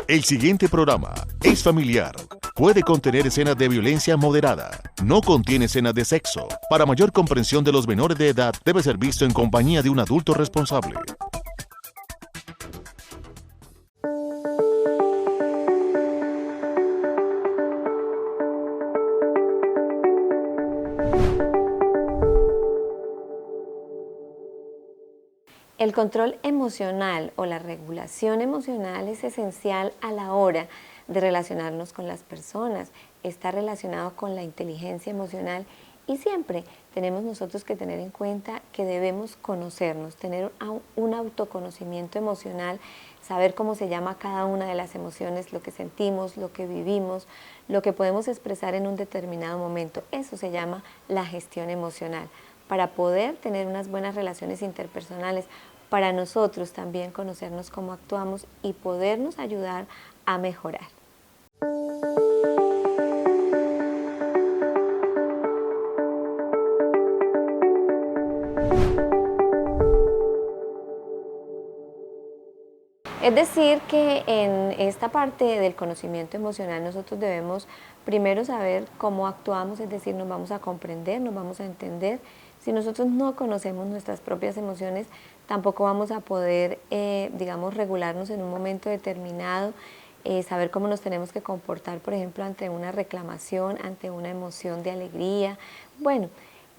El siguiente programa es familiar. Puede contener escenas de violencia moderada. No contiene escenas de sexo. Para mayor comprensión de los menores de edad, debe ser visto en compañía de un adulto responsable. El control emocional o la regulación emocional es esencial a la hora de relacionarnos con las personas. Está relacionado con la inteligencia emocional y siempre tenemos nosotros que tener en cuenta que debemos conocernos, tener un autoconocimiento emocional, saber cómo se llama cada una de las emociones, lo que sentimos, lo que vivimos, lo que podemos expresar en un determinado momento. Eso se llama la gestión emocional. Para poder tener unas buenas relaciones interpersonales, para nosotros también conocernos cómo actuamos y podernos ayudar a mejorar. Es decir, que en esta parte del conocimiento emocional nosotros debemos primero saber cómo actuamos, es decir, nos vamos a comprender, nos vamos a entender. Si nosotros no conocemos nuestras propias emociones, tampoco vamos a poder, digamos, regularnos en un momento determinado, saber cómo nos tenemos que comportar, por ejemplo, ante una reclamación, ante una emoción de alegría. Bueno,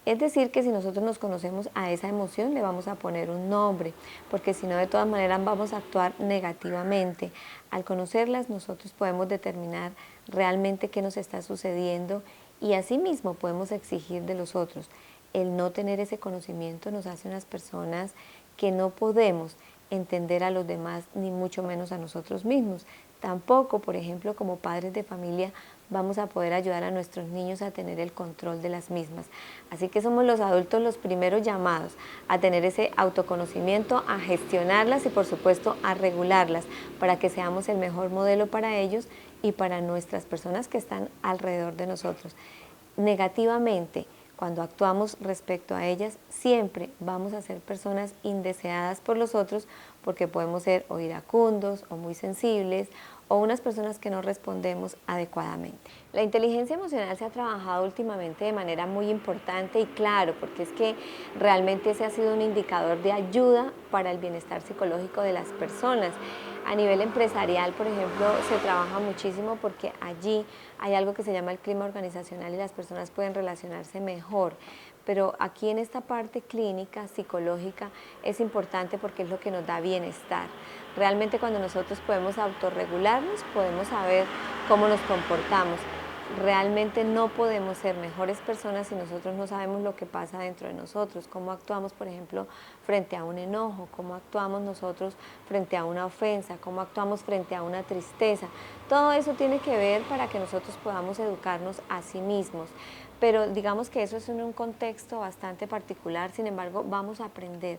es decir, que si nosotros nos conocemos a esa emoción, le vamos a poner un nombre, porque si no, de todas maneras vamos a actuar negativamente. Al conocerlas, nosotros podemos determinar realmente qué nos está sucediendo y asimismo podemos exigir de los otros. El no tener ese conocimiento nos hace unas personas que no podemos entender a los demás, ni mucho menos a nosotros mismos. Tampoco, por ejemplo, como padres de familia, vamos a poder ayudar a nuestros niños a tener el control de las mismas. Así que somos los adultos los primeros llamados a tener ese autoconocimiento, a gestionarlas y por supuesto a regularlas para que seamos el mejor modelo para ellos y para nuestras personas que están alrededor de nosotros. Negativamente, cuando actuamos respecto a ellas, siempre vamos a ser personas indeseadas por los otros porque podemos ser o iracundos o muy sensibles o unas personas que no respondemos adecuadamente. La inteligencia emocional se ha trabajado últimamente de manera muy importante y claro, porque es que realmente ese ha sido un indicador de ayuda para el bienestar psicológico de las personas. A nivel empresarial, por ejemplo, se trabaja muchísimo porque allí hay algo que se llama el clima organizacional y las personas pueden relacionarse mejor. Pero aquí en esta parte clínica, psicológica, es importante porque es lo que nos da bienestar. Realmente cuando nosotros podemos autorregularnos, podemos saber cómo nos comportamos. Realmente no podemos ser mejores personas si nosotros no sabemos lo que pasa dentro de nosotros, cómo actuamos, por ejemplo, frente a un enojo, cómo actuamos nosotros frente a una ofensa, cómo actuamos frente a una tristeza. Todo eso tiene que ver para que nosotros podamos educarnos a sí mismos. Pero digamos que eso es en un contexto bastante particular, sin embargo, vamos a aprender.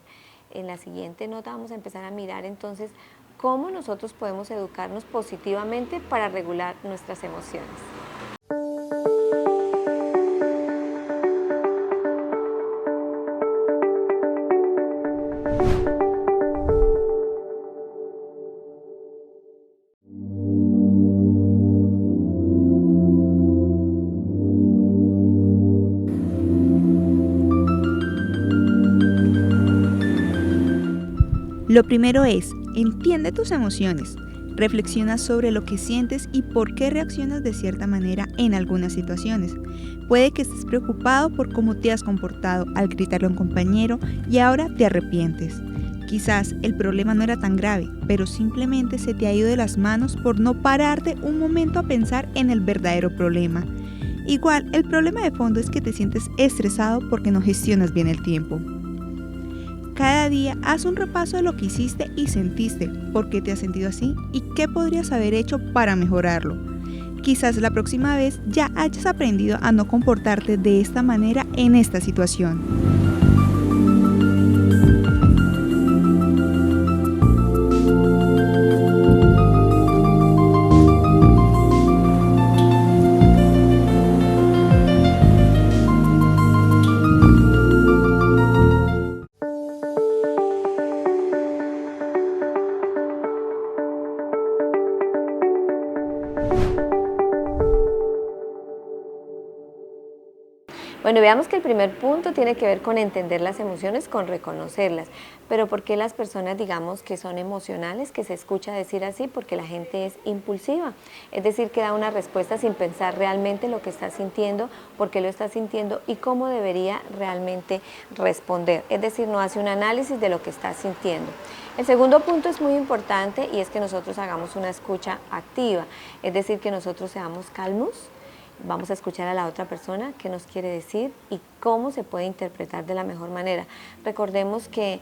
En la siguiente nota vamos a empezar a mirar entonces cómo nosotros podemos educarnos positivamente para regular nuestras emociones. Lo primero es, entiende tus emociones, reflexiona sobre lo que sientes y por qué reaccionas de cierta manera en algunas situaciones. Puede que estés preocupado por cómo te has comportado al gritarle a un compañero y ahora te arrepientes. Quizás el problema no era tan grave, pero simplemente se te ha ido de las manos por no pararte un momento a pensar en el verdadero problema. Igual, el problema de fondo es que te sientes estresado porque no gestionas bien el tiempo. Cada día haz un repaso de lo que hiciste y sentiste, por qué te has sentido así y qué podrías haber hecho para mejorarlo. Quizás la próxima vez ya hayas aprendido a no comportarte de esta manera en esta situación. Bueno, veamos que el primer punto tiene que ver con entender las emociones, con reconocerlas. Pero ¿por qué las personas, digamos, que son emocionales, que se escucha decir así? Porque la gente es impulsiva, es decir, que da una respuesta sin pensar realmente lo que está sintiendo, por qué lo está sintiendo y cómo debería realmente responder. Es decir, no hace un análisis de lo que está sintiendo. El segundo punto es muy importante y es que nosotros hagamos una escucha activa, es decir, que nosotros seamos calmos. Vamos a escuchar a la otra persona qué nos quiere decir y cómo se puede interpretar de la mejor manera. Recordemos que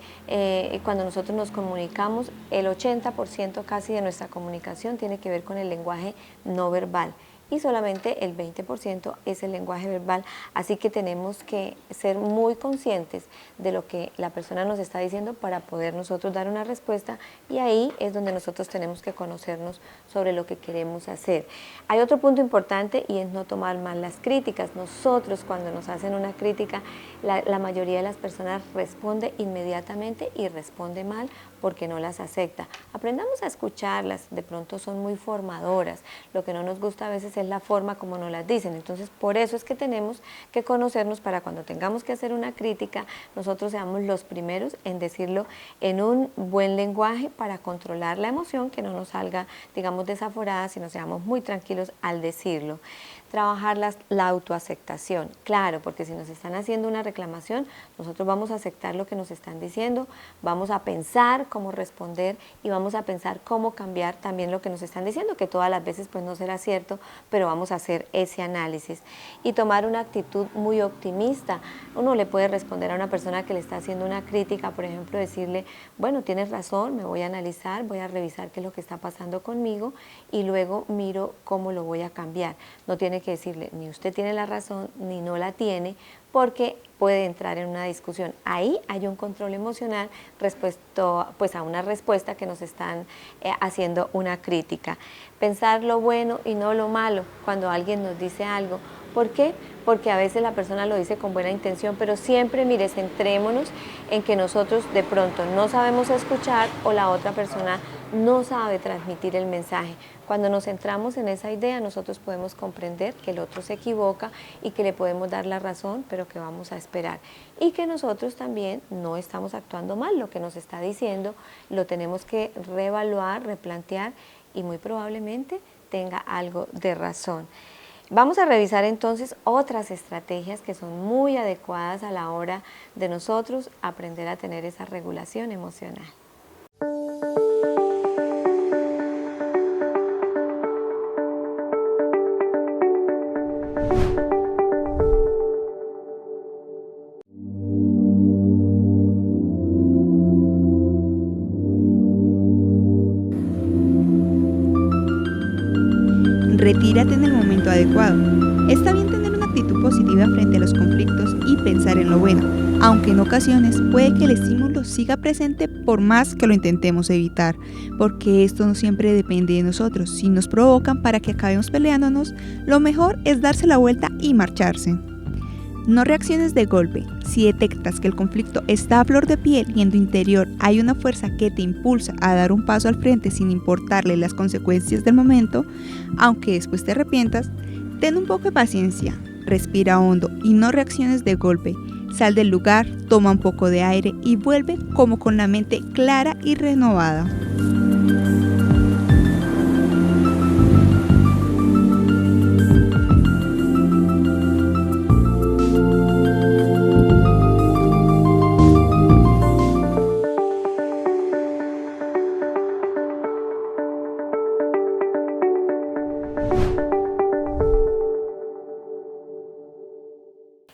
cuando nosotros nos comunicamos, el 80% casi de nuestra comunicación tiene que ver con el lenguaje no verbal y solamente el 20% es el lenguaje verbal, así que tenemos que ser muy conscientes de lo que la persona nos está diciendo para poder nosotros dar una respuesta y ahí es donde nosotros tenemos que conocernos sobre lo que queremos hacer. Hay otro punto importante y es no tomar mal las críticas. Nosotros cuando nos hacen una crítica, la mayoría de las personas responde inmediatamente y responde mal porque no las acepta. Aprendamos a escucharlas, de pronto son muy formadoras, lo que no nos gusta a veces es la forma como nos las dicen, entonces por eso es que tenemos que conocernos para cuando tengamos que hacer una crítica, nosotros seamos los primeros en decirlo en un buen lenguaje para controlar la emoción, que no nos salga, digamos, desaforada, sino seamos muy tranquilos al decirlo. Trabajar la autoaceptación, claro, porque si nos están haciendo una reclamación, nosotros vamos a aceptar lo que nos están diciendo, vamos a pensar cómo responder y vamos a pensar cómo cambiar también lo que nos están diciendo, que todas las veces pues no será cierto, pero vamos a hacer ese análisis y tomar una actitud muy optimista. Uno le puede responder a una persona que le está haciendo una crítica, por ejemplo, decirle, bueno, tienes razón, me voy a analizar, voy a revisar qué es lo que está pasando conmigo y luego miro cómo lo voy a cambiar. No tiene que decirle ni usted tiene la razón ni no la tiene, porque puede entrar en una discusión. Ahí hay un control emocional respecto pues, a una respuesta que nos están haciendo una crítica. Pensar lo bueno y no lo malo cuando alguien nos dice algo. ¿Por qué? Porque a veces la persona lo dice con buena intención, pero siempre, mire, centrémonos en que nosotros de pronto no sabemos escuchar o la otra persona no sabe transmitir el mensaje. Cuando nos centramos en esa idea, nosotros podemos comprender que el otro se equivoca y que le podemos dar la razón, pero que vamos a esperar. Y que nosotros también no estamos actuando mal, lo que nos está diciendo lo tenemos que reevaluar, replantear y muy probablemente tenga algo de razón. Vamos a revisar entonces otras estrategias que son muy adecuadas a la hora de nosotros aprender a tener esa regulación emocional. Retírate en el momento adecuado. Está bien tener una actitud positiva frente a los conflictos y pensar en lo bueno, aunque en ocasiones puede que el estímulo siga presente por más que lo intentemos evitar, porque esto no siempre depende de nosotros. Si nos provocan para que acabemos peleándonos, lo mejor es darse la vuelta y marcharse. No reacciones de golpe. Si detectas que el conflicto está a flor de piel y en tu interior hay una fuerza que te impulsa a dar un paso al frente sin importarle las consecuencias del momento, aunque después te arrepientas, ten un poco de paciencia, respira hondo y no reacciones de golpe. Sal del lugar, toma un poco de aire y vuelve como con la mente clara y renovada.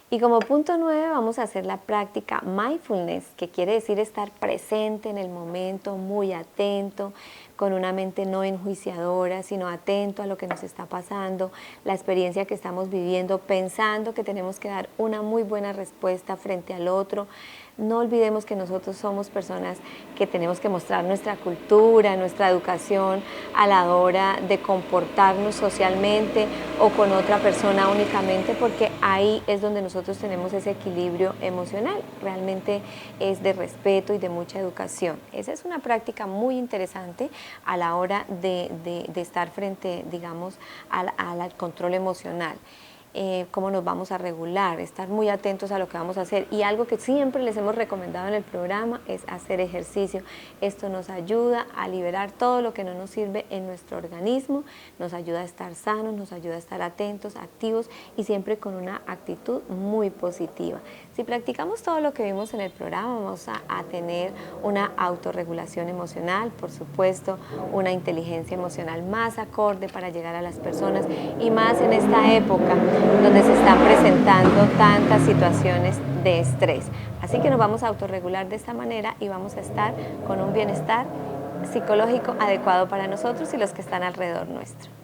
Y como punto 9 vamos a hacer la práctica mindfulness, que quiere decir estar presente en el momento, muy atento, con una mente no enjuiciadora, sino atento a lo que nos está pasando, la experiencia que estamos viviendo, pensando que tenemos que dar una muy buena respuesta frente al otro. No olvidemos que nosotros somos personas que tenemos que mostrar nuestra cultura, nuestra educación a la hora de comportarnos socialmente o con otra persona únicamente, porque ahí es donde nosotros tenemos ese equilibrio emocional. Realmente es de respeto y de mucha educación. Esa es una práctica muy interesante a la hora de estar frente, digamos, al control emocional. cómo nos vamos a regular, estar muy atentos a lo que vamos a hacer. Y algo que siempre les hemos recomendado en el programa es hacer ejercicio. Esto nos ayuda a liberar todo lo que no nos sirve en nuestro organismo, nos ayuda a estar sanos, nos ayuda a estar atentos, activos y siempre con una actitud muy positiva. Si practicamos todo lo que vimos en el programa, vamos a tener una autorregulación emocional, por supuesto, una inteligencia emocional más acorde para llegar a las personas y más en esta época donde se están presentando tantas situaciones de estrés. Así que nos vamos a autorregular de esta manera y vamos a estar con un bienestar psicológico adecuado para nosotros y los que están alrededor nuestro.